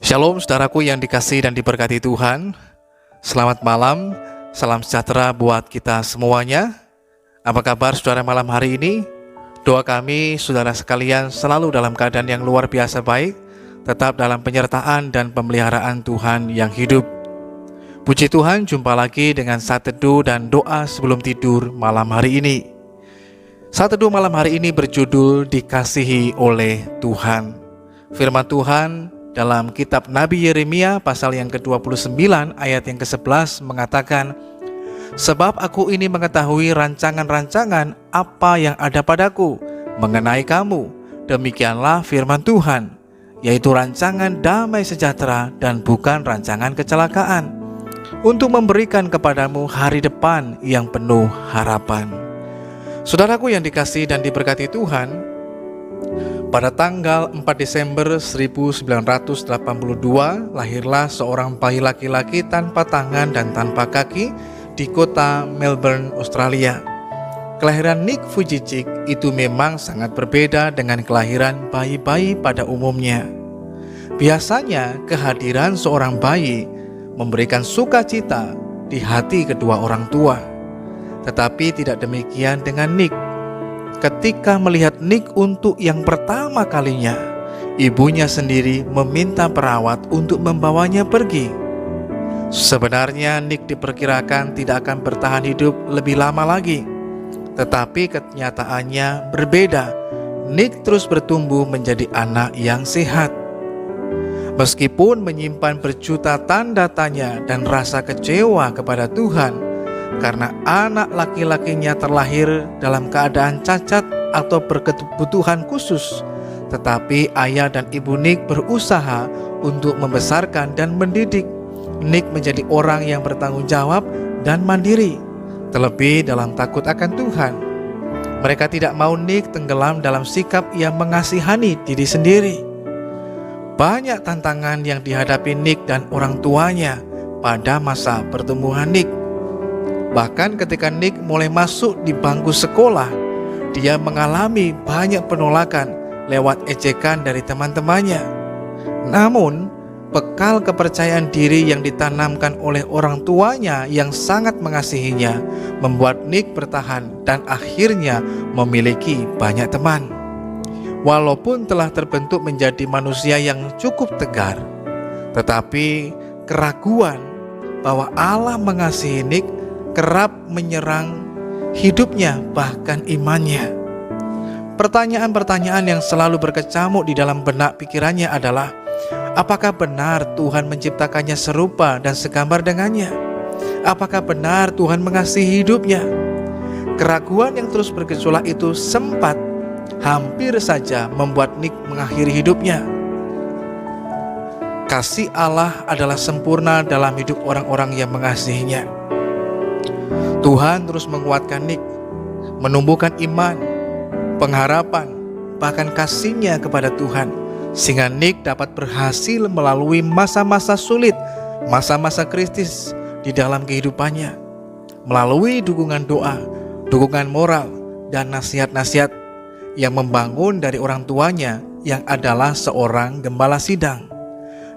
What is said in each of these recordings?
Shalom saudaraku yang dikasihi dan diberkati Tuhan. Selamat malam, salam sejahtera buat kita semuanya. Apa kabar saudara malam hari ini? Doa kami saudara sekalian selalu dalam keadaan yang luar biasa baik, tetap dalam penyertaan dan pemeliharaan Tuhan yang hidup. Puji Tuhan, jumpa lagi dengan saat teduh dan doa sebelum tidur malam hari ini. Saat teduh malam hari ini berjudul Dikasihi oleh Tuhan. Firman Tuhan dalam kitab Nabi Yeremia pasal yang ke-29 ayat yang ke-11 mengatakan, "Sebab aku ini mengetahui rancangan-rancangan apa yang ada padaku mengenai kamu, demikianlah firman Tuhan, yaitu rancangan damai sejahtera dan bukan rancangan kecelakaan, untuk memberikan kepadamu hari depan yang penuh harapan." Saudaraku yang dikasihi dan diberkati Tuhan, pada tanggal 4 Desember 1982 lahirlah seorang bayi laki-laki tanpa tangan dan tanpa kaki di kota Melbourne, Australia. Kelahiran Nick Vujicic itu memang sangat berbeda dengan kelahiran bayi-bayi pada umumnya. Biasanya kehadiran seorang bayi memberikan sukacita di hati kedua orang tua. Tetapi tidak demikian dengan Nick. Ketika melihat Nick untuk yang pertama kalinya, ibunya sendiri meminta perawat untuk membawanya pergi. Sebenarnya Nick diperkirakan tidak akan bertahan hidup lebih lama lagi. Tetapi kenyataannya berbeda. Nick terus bertumbuh menjadi anak yang sehat. Meskipun menyimpan berjuta tanda tanya dan rasa kecewa kepada Tuhan, karena anak laki-lakinya terlahir dalam keadaan cacat atau berkebutuhan khusus, tetapi ayah dan ibu Nick berusaha untuk membesarkan dan mendidik Nick menjadi orang yang bertanggung jawab dan mandiri, terlebih dalam takut akan Tuhan. Mereka tidak mau Nick tenggelam dalam sikap yang mengasihani diri sendiri. Banyak tantangan yang dihadapi Nick dan orang tuanya pada masa pertumbuhan Nick. Bahkan ketika Nick mulai masuk di bangku sekolah, dia mengalami banyak penolakan lewat ejekan dari teman-temannya. Namun, bekal kepercayaan diri yang ditanamkan oleh orang tuanya yang sangat mengasihinya membuat Nick bertahan dan akhirnya memiliki banyak teman. Walaupun telah terbentuk menjadi manusia yang cukup tegar, tetapi keraguan bahwa Allah mengasihi Nick kerap menyerang hidupnya, bahkan imannya. Pertanyaan-pertanyaan yang selalu berkecamuk di dalam benak pikirannya adalah, apakah benar Tuhan menciptakannya serupa dan segambar dengannya? Apakah benar Tuhan mengasihi hidupnya? Keraguan yang terus bergejolak itu sempat hampir saja membuat Nick mengakhiri hidupnya. Kasih Allah adalah sempurna dalam hidup orang-orang yang mengasihinya. Tuhan terus menguatkan Nick, menumbuhkan iman, pengharapan, bahkan kasih-Nya kepada Tuhan, sehingga Nick dapat berhasil melalui masa-masa sulit, masa-masa kritis di dalam kehidupannya, melalui dukungan doa, dukungan moral, dan nasihat-nasihat yang membangun dari orang tuanya yang adalah seorang gembala sidang.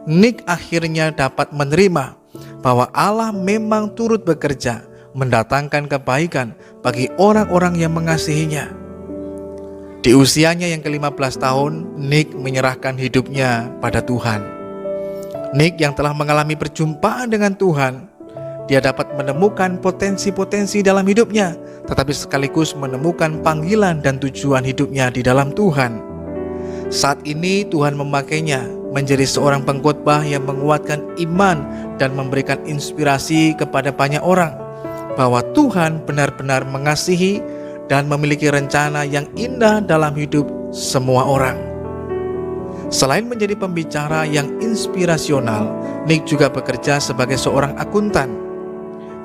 Nick akhirnya dapat menerima bahwa Allah memang turut bekerja mendatangkan kebaikan bagi orang-orang yang mengasihinya. Di usianya yang ke-15 tahun, Nick menyerahkan hidupnya pada Tuhan. Nick yang telah mengalami perjumpaan dengan Tuhan, dia dapat menemukan potensi-potensi dalam hidupnya, tetapi sekaligus menemukan panggilan dan tujuan hidupnya di dalam Tuhan. Saat ini Tuhan memakainya menjadi seorang pengkhotbah yang menguatkan iman dan memberikan inspirasi kepada banyak orang bahwa Tuhan benar-benar mengasihi dan memiliki rencana yang indah dalam hidup semua orang. Selain menjadi pembicara yang inspirasional, Nick juga bekerja sebagai seorang akuntan.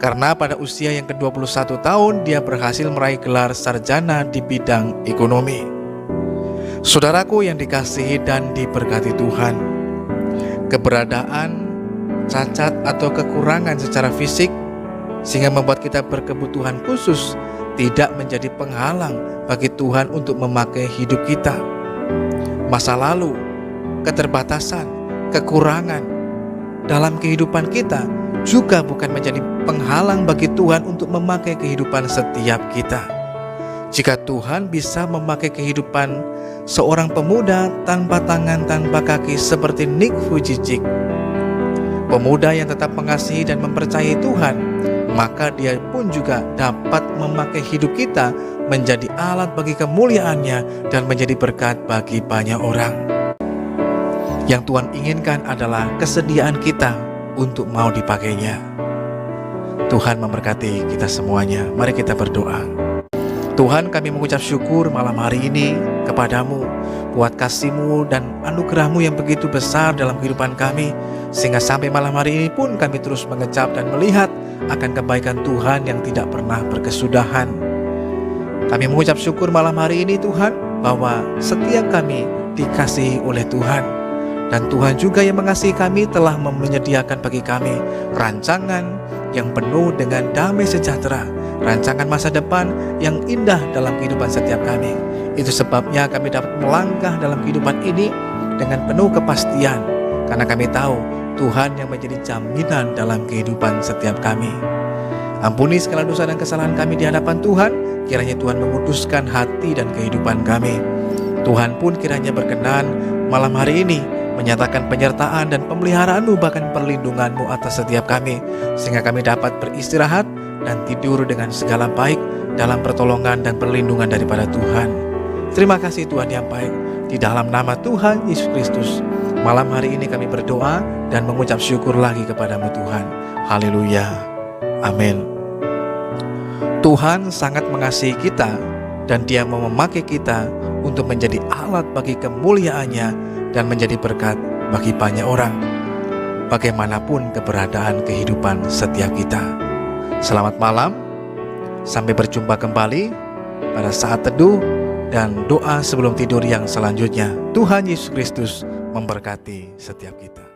Karena pada usia yang ke-21 tahun, dia berhasil meraih gelar sarjana di bidang ekonomi. Saudaraku yang dikasihi dan diberkati Tuhan, keberadaan, cacat atau kekurangan secara fisik sehingga membuat kita berkebutuhan khusus tidak menjadi penghalang bagi Tuhan untuk memakai hidup kita. Masa lalu, keterbatasan, kekurangan dalam kehidupan kita juga bukan menjadi penghalang bagi Tuhan untuk memakai kehidupan setiap kita. Jika Tuhan bisa memakai kehidupan seorang pemuda tanpa tangan, tanpa kaki seperti Nick Vujicic, pemuda yang tetap mengasihi dan mempercayai Tuhan, maka dia pun juga dapat memakai hidup kita menjadi alat bagi kemuliaannya dan menjadi berkat bagi banyak orang. Yang Tuhan inginkan adalah kesediaan kita untuk mau dipakainya. Tuhan memberkati kita semuanya. Mari kita berdoa. Tuhan, kami mengucap syukur malam hari ini kepadamu buat kasih-Mu dan anugerah-Mu yang begitu besar dalam kehidupan kami, sehingga sampai malam hari ini pun kami terus mengecap dan melihat akan kebaikan Tuhan yang tidak pernah berkesudahan. Kami mengucap syukur malam hari ini Tuhan, bahwa setiap kami dikasihi oleh Tuhan. Dan Tuhan juga yang mengasihi kami telah menyediakan bagi kami rancangan yang penuh dengan damai sejahtera, rancangan masa depan yang indah dalam kehidupan setiap kami. Itu sebabnya kami dapat melangkah dalam kehidupan ini dengan penuh kepastian, karena kami tahu Tuhan yang menjadi jaminan dalam kehidupan setiap kami. Ampuni segala dosa dan kesalahan kami di hadapan Tuhan. Kiranya Tuhan menguduskan hati dan kehidupan kami. Tuhan pun kiranya berkenan malam hari ini menyatakan penyertaan dan pemeliharaan-Mu, bahkan perlindungan-Mu atas setiap kami, sehingga kami dapat beristirahat dan tidur dengan segala baik dalam pertolongan dan perlindungan daripada Tuhan. Terima kasih Tuhan yang baik. Di dalam nama Tuhan Yesus Kristus, malam hari ini kami berdoa dan mengucap syukur lagi kepada-Mu Tuhan. Haleluya. Amin. Tuhan sangat mengasihi kita dan Dia mau memakai kita untuk menjadi alat bagi kemuliaan-Nya dan menjadi berkat bagi banyak orang, bagaimanapun keberadaan kehidupan setiap kita. Selamat malam, sampai berjumpa kembali pada saat teduh dan doa sebelum tidur yang selanjutnya. Tuhan Yesus Kristus memberkati setiap kita.